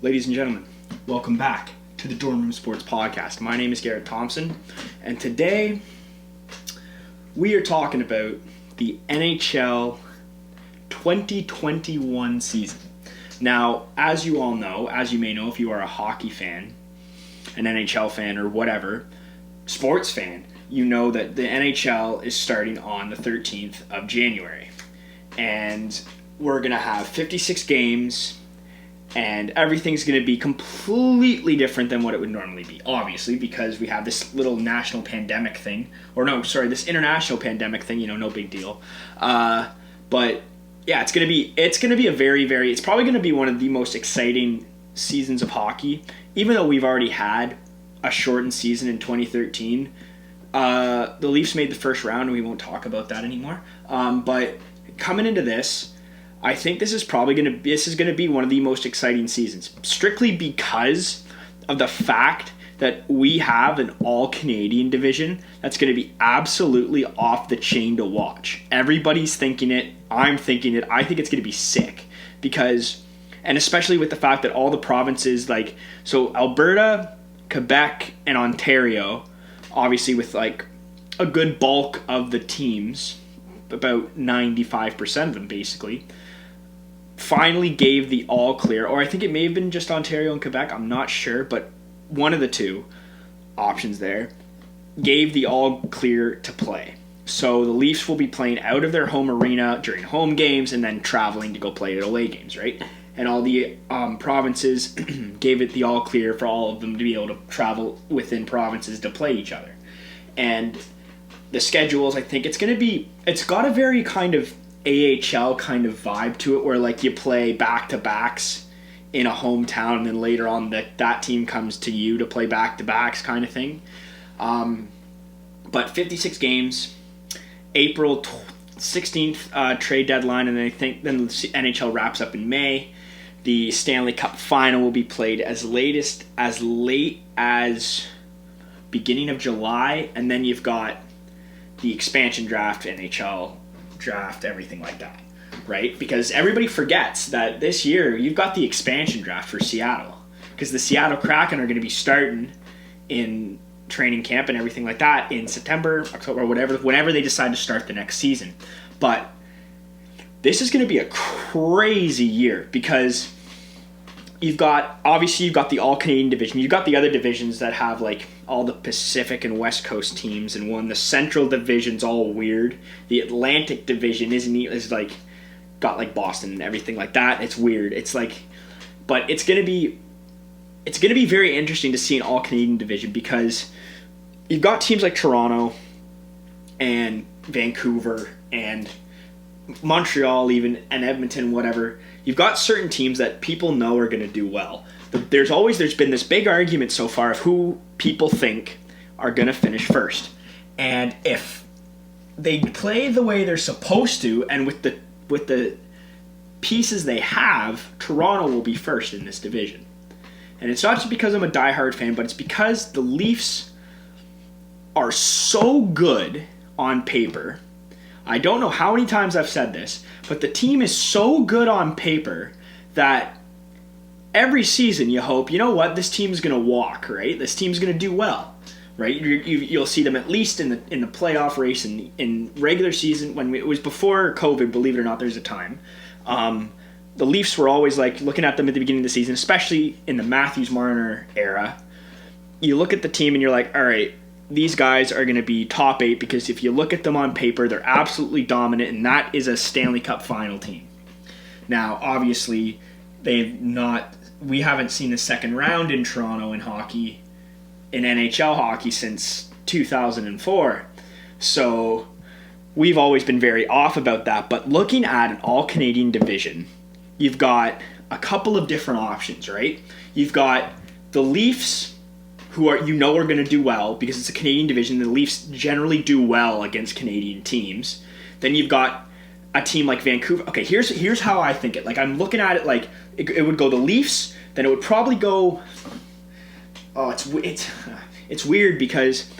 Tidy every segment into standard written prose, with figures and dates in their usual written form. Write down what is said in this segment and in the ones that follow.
Ladies and gentlemen, welcome back to the Dorm Room Sports Podcast. My name is Garrett Thompson, and today we are talking about the NHL 2021 season. Now, as you all know, as you may know if you are a hockey fan, an NHL fan, or whatever, sports fan, you know that the NHL is starting on the 13th of January. And we're going to have 56 games, and everything's going to be completely different than what it would normally be, obviously, because we have this little national pandemic thing, this international pandemic thing, no big deal. But yeah, it's going to be it's probably going to be one of the most exciting seasons of hockey, even though we've already had a shortened season in 2013. The Leafs made the first round, and we won't talk about that anymore. But coming into this, I think this is going to be one of the most exciting seasons, strictly because of the fact that we have an all-Canadian division that's going to be absolutely off the chain to watch. Everybody's thinking it. I'm thinking it. I think it's going to be sick and especially with the fact that all the provinces, so Alberta, Quebec, and Ontario, obviously with a good bulk of the teams, about 95% of them basically, finally gave the all clear, or I think it may have been just Ontario and Quebec, I'm not sure, but one of the two options there gave the all clear to play. So the Leafs will be playing out of their home arena during home games and then traveling to go play at away games, right? And all the provinces gave it the all clear for all of them to be able to travel within provinces to play each other. And the schedules, I think it's got a very kind of AHL kind of vibe to it, where you play back-to-backs in a hometown, and then later on that team comes to you to play back-to-backs kind of thing. But 56 games, April 16th trade deadline, and I think then the NHL wraps up in May. The Stanley Cup final will be played as late as beginning of July, and then you've got the expansion draft, NHL draft, everything like that, right? Because everybody forgets that this year you've got the expansion draft for Seattle, because the Seattle Kraken are going to be starting in training camp and everything like that in September, October, whenever they decide to start the next season. But this is going to be a crazy year, because you've got the all-Canadian division. You've got the other divisions that have all the Pacific and West Coast teams in one. The Central Division's all weird. The Atlantic Division is got Boston and everything like that. It's weird. But it's gonna be very interesting to see an all-Canadian division, because you've got teams like Toronto and Vancouver and Montreal even, and Edmonton, whatever. You've got certain teams that people know are going to do well. There's been this big argument so far of who people think are going to finish first. And if they play the way they're supposed to, and with the pieces they have, Toronto will be first in this division. And it's not just because I'm a diehard fan, but it's because the Leafs are so good on paper. I don't know how many times I've said this, but the team is so good on paper that every season you hope, this team's going to walk, right? This team's going to do well, right? You'll see them at least in the playoff race in regular season. When it was before COVID, believe it or not, there's a time. The Leafs were always looking at them at the beginning of the season, especially in the Matthews-Marner era. You look at the team and you're like, all right, these guys are going to be top 8, because if you look at them on paper, they're absolutely dominant, and that is a Stanley Cup final team. Now, obviously, we haven't seen the second round in Toronto in hockey, in NHL hockey, since 2004. So we've always been very off about that. But looking at an all-Canadian division, you've got a couple of different options, right? You've got the Leafs, who are going to do well because it's a Canadian division. The Leafs generally do well against Canadian teams. Then you've got a team like Vancouver. Okay, here's how I think it. I'm looking at it it would go the Leafs. Then it would probably go. Oh, it's weird, because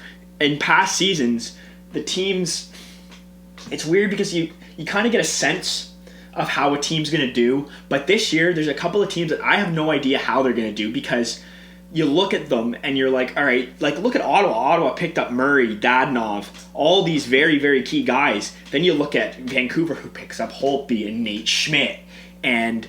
in past seasons the teams. It's weird because you kind of get a sense of how a team's going to do. But this year, there's a couple of teams that I have no idea how they're going to do, because you look at them and you're like, all right, like look at Ottawa. Ottawa picked up Murray, Dadonov, all these very, very key guys. Then you look at Vancouver, who picks up Holtby and Nate Schmidt. And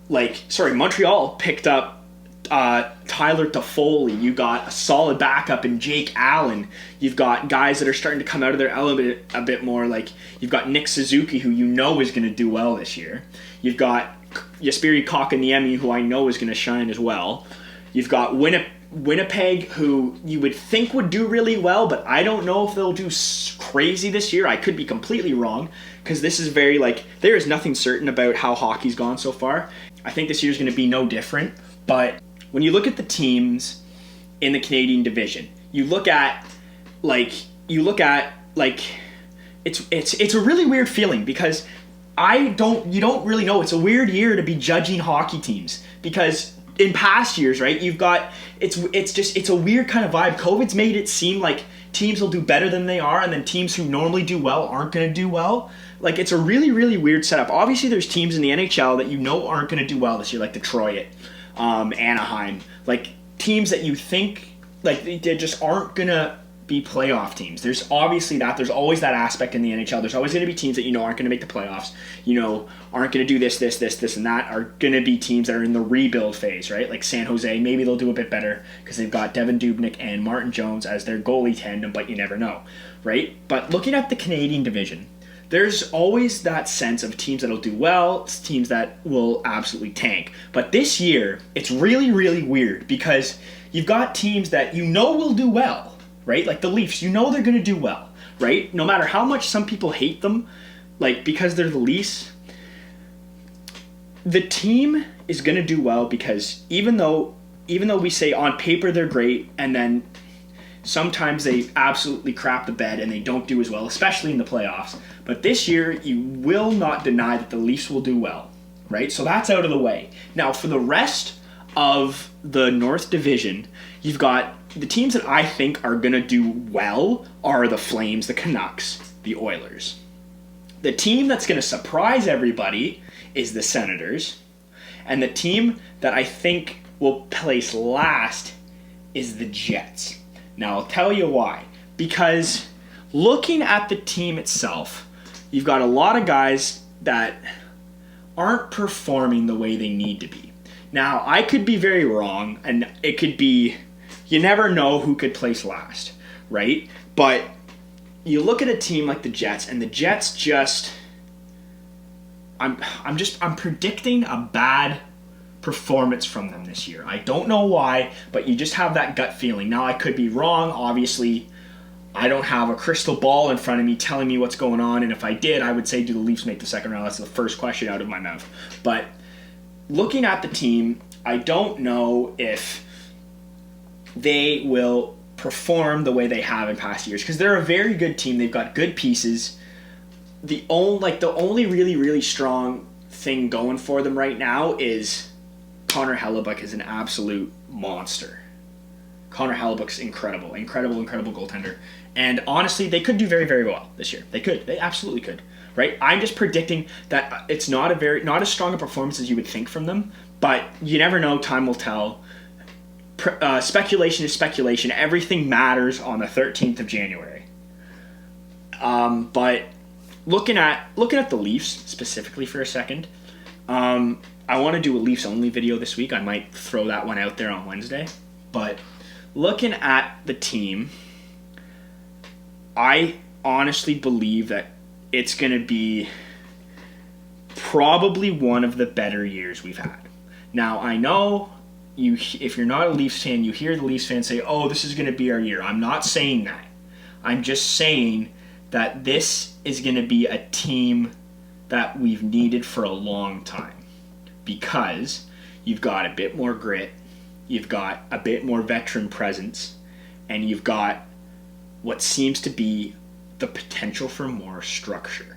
Montreal picked up Tyler Toffoli. You got a solid backup in Jake Allen. You've got guys that are starting to come out of their element a bit more. Like you've got Nick Suzuki, who you know is going to do well this year. You've got Jesperi Kotkaniemi, who I know is going to shine as well. You've got Winnipeg, who you would think would do really well, but I don't know if they'll do crazy this year. I could be completely wrong, because this is very there is nothing certain about how hockey's gone so far. I think this year's going to be no different, but when you look at the teams in the Canadian division, you look at it's a really weird feeling, because you don't really know. It's a weird year to be judging hockey teams, because in past years, right, you've got it's a weird kind of vibe. COVID's made it seem like teams will do better than they are, and then teams who normally do well aren't going to do well. Like, it's a really, really weird setup. Obviously, there's teams in the NHL that you know aren't going to do well this year, like Detroit, Anaheim, like teams that you think they just aren't going to be playoff teams. There's obviously that. There's always that aspect in the NHL. There's always going to be teams that you know aren't going to make the playoffs, aren't going to do this, and that, are going to be teams that are in the rebuild phase, right? Like San Jose, maybe they'll do a bit better because they've got Devin Dubnyk and Martin Jones as their goalie tandem, but you never know, right? But looking at the Canadian division, there's always that sense of teams that'll do well, teams that will absolutely tank. But this year, it's really, really weird, because you've got teams that you know will do well, right? Like the Leafs, you know they're going to do well, right? No matter how much some people hate them, because they're the Leafs, the team is going to do well, because even though we say on paper they're great, and then sometimes they absolutely crap the bed and they don't do as well, especially in the playoffs. But this year, you will not deny that the Leafs will do well, right? So that's out of the way. Now, for the rest of the North Division, you've got the teams that I think are going to do well are the Flames, the Canucks, the Oilers. The team that's going to surprise everybody is the Senators. And the team that I think will place last is the Jets. Now, I'll tell you why. Because looking at the team itself, you've got a lot of guys that aren't performing the way they need to be. Now, I could be very wrong, and it could be, you never know who could place last, right? But you look at a team like the Jets, and the Jets just, I'm predicting a bad performance from them this year. I don't know why, but you just have that gut feeling. Now, I could be wrong. Obviously, I don't have a crystal ball in front of me telling me what's going on, and if I did, I would say, do the Leafs make the second round? That's the first question out of my mouth. But looking at the team, I don't know if they will perform the way they have in past years, because they're a very good team. They've got good pieces. The only really, really strong thing going for them right now is Connor Hellebuyck is an absolute monster. Connor Hellebuck's incredible goaltender. And honestly, they could do very, very well this year. They could. They absolutely could. Right? I'm just predicting that it's not as strong a performance as you would think from them, but you never know. Time will tell. Speculation is speculation. Everything matters on the 13th of January. But looking at the Leafs specifically for a second, I want to do a Leafs only video this week. I might throw that one out there on Wednesday. But looking at the team, I honestly believe that it's going to be probably one of the better years we've had. Now, I know if you're not a Leafs fan, you hear the Leafs fans say, oh, this is going to be our year. I'm not saying that. I'm just saying that this is going to be a team that we've needed for a long time, because you've got a bit more grit, you've got a bit more veteran presence, and you've got what seems to be the potential for more structure.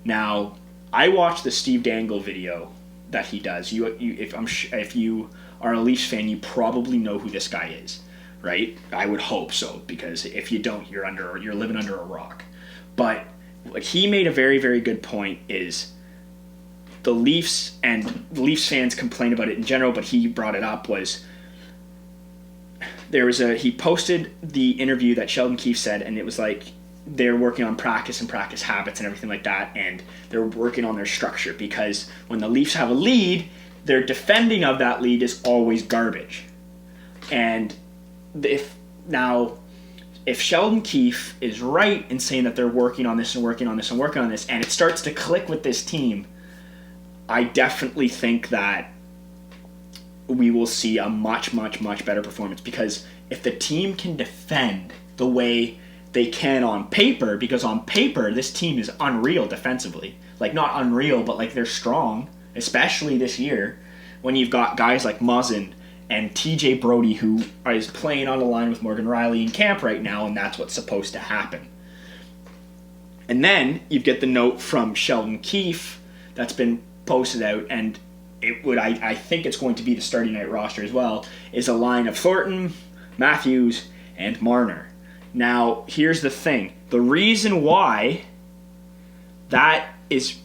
Now, I watched the Steve Dangle video that he does. If you are a Leafs fan, you probably know who this guy is, right? I would hope so, because if you don't, you're living under a rock. But what he made a very, very good point is the Leafs, and the Leafs fans complain about it in general, but he brought it up, was he posted the interview that Sheldon Keefe said, and it was like they're working on practice and practice habits and everything like that, and they're working on their structure, because when the Leafs have a lead, their defending of that lead is always garbage. And if Sheldon Keefe is right in saying that they're working on this and working on this and working on this, and it starts to click with this team, I definitely think that we will see a much, much, much better performance. Because if the team can defend the way they can on paper, because on paper this team is unreal defensively. Like, not unreal, but like they're strong, especially this year when you've got guys like Muzzin and TJ Brody, who is playing on the line with Morgan Rielly in camp right now, and that's what's supposed to happen. And then you get the note from Sheldon Keefe that's been posted out, and I think it's going to be the starting night roster as well, is a line of Thornton, Matthews, and Marner. Now, here's the thing. The reason why it's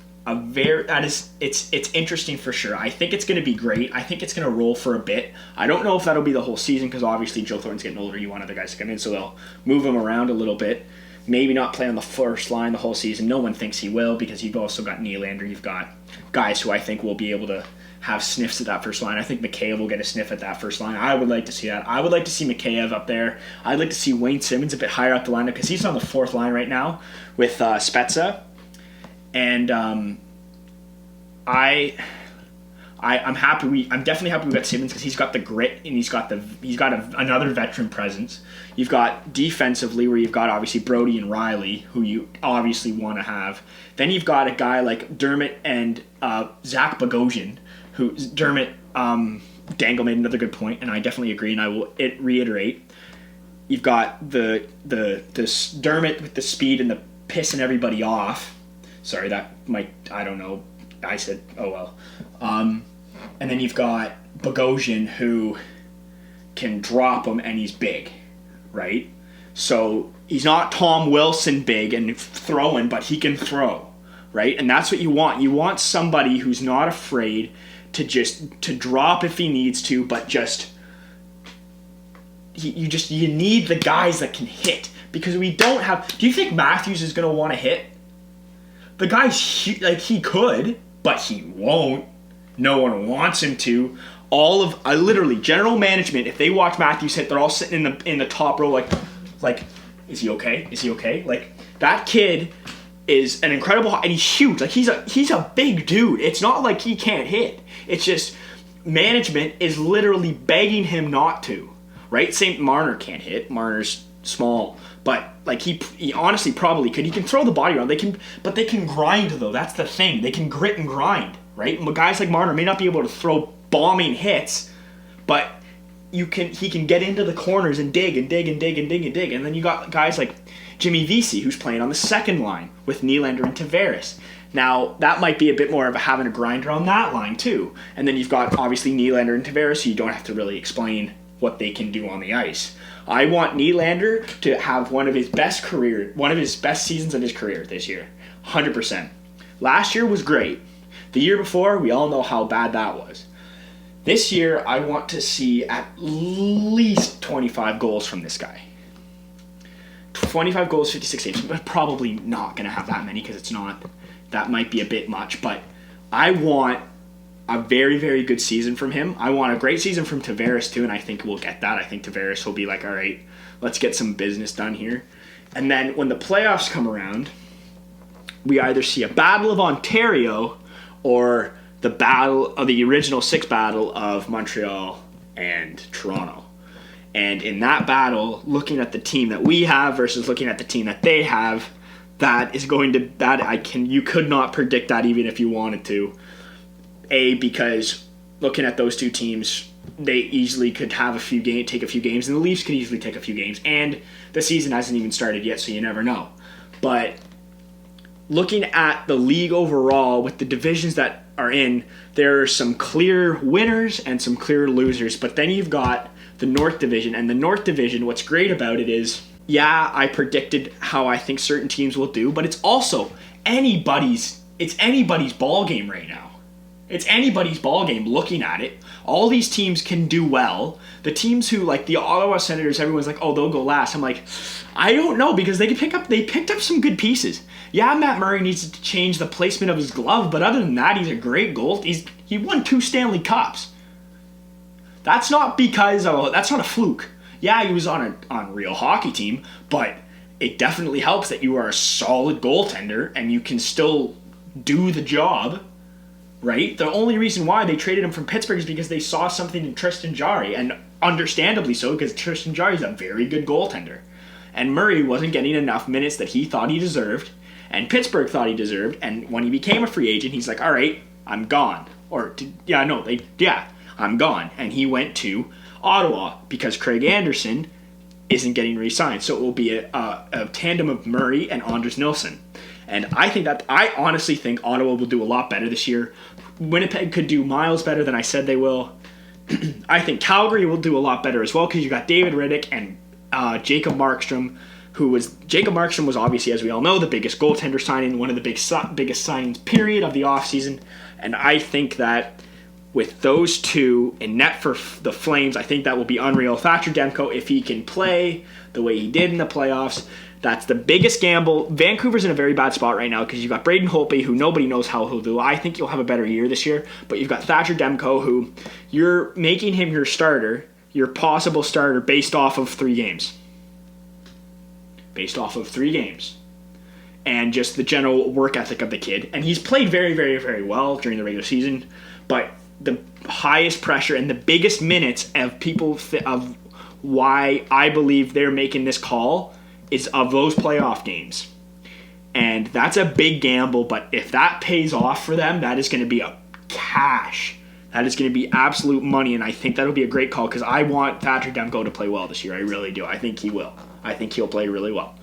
interesting for sure. I think it's going to be great. I think it's going to roll for a bit. I don't know if that'll be the whole season, because obviously Joe Thornton's getting older. You want other guys to come in, so they'll move him around a little bit. Maybe not play on the first line the whole season. No one thinks he will, because you've also got Nylander. You've got guys who I think will be able to have sniffs at that first line. I think Mikheyev will get a sniff at that first line. I would like to see that. I would like to see Mikheyev up there. I'd like to see Wayne Simmons a bit higher up the lineup, because he's on the fourth line right now with Spezza. And I'm happy. I'm definitely happy we got Simmons, because he's got the grit, and he's got another veteran presence. You've got defensively, where you've got obviously Brody and Rielly, who you obviously want to have. Then you've got a guy like Dermott and Zach Bogosian, Dangle made another good point, and I definitely agree, and I will reiterate. You've got the Dermott with the speed and the pissing everybody off. Sorry, that might, I don't know. I said, oh well. And then you've got Bogosian, who can drop him, and he's big, right? So he's not Tom Wilson big and throwing, but he can throw, right? And that's what you want. You want somebody who's not afraid to drop if he needs to, but you need the guys that can hit, because we don't have. Do you think Matthews is going to want to hit? The guy's he could, but he won't. No one wants him to. Literally general management, if they watch Matthews hit, they're all sitting in the top row like, is he okay? Is he okay? Like, that kid is an incredible, and he's huge. Like, he's a big dude. It's not like he can't hit. It's just management is literally begging him not to, right? St. Marner can't hit. Marner's small, but like he honestly probably could. He can throw the body around. They can grind though. That's the thing. They can grit and grind, right? Guys like Marner may not be able to throw bombing hits, but he can get into the corners and dig and dig and dig and dig and dig. And then you got guys like Jimmy Vesey, who's playing on the second line with Nylander and Tavares. Now, that might be a bit more of having a grinder on that line, too. And then you've got, obviously, Nylander and Tavares, so you don't have to really explain what they can do on the ice. I want Nylander to have one of his best seasons of his career this year. 100%. Last year was great. The year before, we all know how bad that was. This year, I want to see at least 25 goals from this guy. 25 goals, 56 saves. But probably not going to have that many, because it's not. That might be a bit much, but I want a very, very good season from him. I want a great season from Tavares too, and I think we'll get that. I think Tavares will be like, all right, let's get some business done here. And then when the playoffs come around, we either see a Battle of Ontario or the original six battle of Montreal and Toronto. And in that battle, looking at the team that we have versus looking at the team that they have, you could not predict that even if you wanted to. Because looking at those two teams, they easily could have take a few games, and the Leafs could easily take a few games, and the season hasn't even started yet, so you never know. But looking at the league overall, with the divisions that are in, there are some clear winners and some clear losers, but then you've got the North Division, and the North Division, what's great about it is, yeah, I predicted how I think certain teams will do, but it's also anybody's ball game right now. It's anybody's ball game looking at it. All these teams can do well. The teams who, like the Ottawa Senators, everyone's like, oh, they'll go last. I'm like, I don't know, because they picked up some good pieces. Yeah, Matt Murray needs to change the placement of his glove, but other than that, he's a great goal. He won 2 Stanley Cups. That's not a fluke. Yeah, he was on a real hockey team, but it definitely helps that you are a solid goaltender and you can still do the job, right? The only reason why they traded him from Pittsburgh is because they saw something in Tristan Jarry, and understandably so, because Tristan Jarry is a very good goaltender. And Murray wasn't getting enough minutes that he thought he deserved, and Pittsburgh thought he deserved, and when he became a free agent, he's like, all right, I'm gone. I'm gone. And he went to Ottawa because Craig Anderson isn't getting re-signed. So it will be a tandem of Murray and Anders Nilsson. And I honestly think Ottawa will do a lot better this year. Winnipeg could do miles better than I said they will. I think Calgary will do a lot better as well because you got David Riddick and Jacob Markstrom, Jacob Markstrom was obviously, as we all know, the biggest goaltender signing, one of the biggest signings period of the offseason. And I think that with those two in net for the Flames, I think that will be unreal. Thatcher Demko, if he can play the way he did in the playoffs, that's the biggest gamble. Vancouver's in a very bad spot right now because you've got Braden Holtby, who nobody knows how he'll do. I think he'll have a better year this year. But you've got Thatcher Demko, who you're making him your starter, your possible starter, based off of 3 games. And just the general work ethic of the kid. And he's played very, very, very well during the regular season. But the highest pressure and the biggest minutes of people of why I believe they're making this call is of those playoff games. And that's a big gamble, but if that pays off for them, that is going to be a cash. That is going to be absolute money, and I think that'll be a great call because I want Thatcher Demko to play well this year. I really do. I think he will. I think he'll play really well.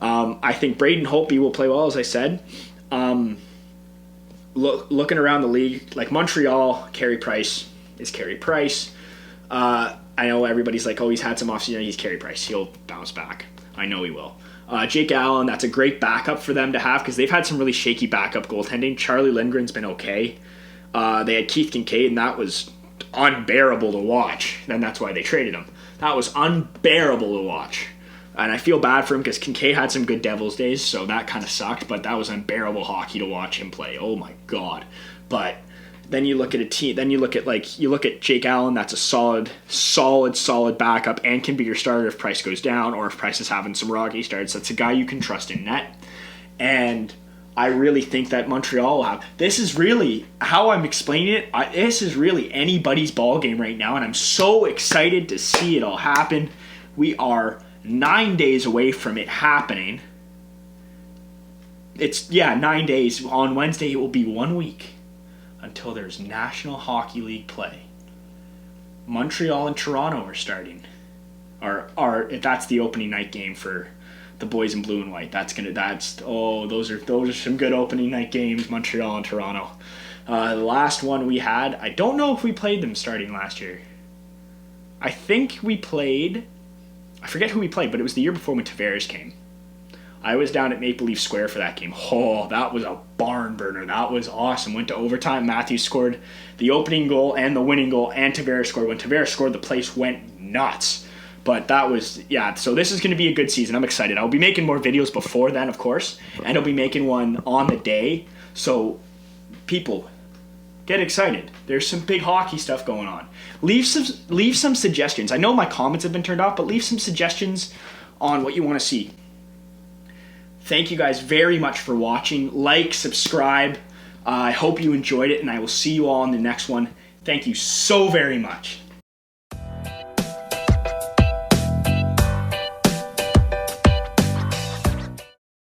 I think Braden Holtby will play well, as I said. Looking around the league, like Montreal, Carey Price is Carey Price. I know everybody's like, oh, he's had some offseason. He's Carey Price. He'll bounce back. I know he will. Jake Allen, that's a great backup for them to have because they've had some really shaky backup goaltending. Charlie Lindgren's been okay. They had Keith Kincaid, and that was unbearable to watch. And that's why they traded him. That was unbearable to watch. And I feel bad for him because Kincaid had some good Devils days, so that kind of sucked. But that was unbearable hockey to watch him play. Oh my God! But then you look at a team. Then you look at Jake Allen. That's a solid backup, and can be your starter if Price goes down or if Price is having some rocky starts. That's a guy you can trust in net. And I really think that Montreal will have. This is really how I'm explaining it. This is really anybody's ball game right now, and I'm so excited to see it all happen. We are 9 days away from it happening. 9 days. On Wednesday, it will be 1 week until there's National Hockey League play. Montreal and Toronto are starting. That's the opening night game for the boys in blue and white. Those are some good opening night games. Montreal and Toronto. The last one we had, I don't know if we played them starting last year. I think we played. I forget who we played, but it was the year before when Tavares came. I was down at Maple Leaf Square for that game. Oh, that was a barn burner. That was awesome. Went to overtime. Matthews scored the opening goal and the winning goal, and Tavares scored. When Tavares scored, the place went nuts. But that was, so this is going to be a good season. I'm excited. I'll be making more videos before then, of course, and I'll be making one on the day. So, people, get excited. There's some big hockey stuff going on. Leave some suggestions. I know my comments have been turned off, but leave some suggestions on what you want to see. Thank you guys very much for watching. Like, subscribe. I hope you enjoyed it, and I will see you all in the next one. Thank you so very much.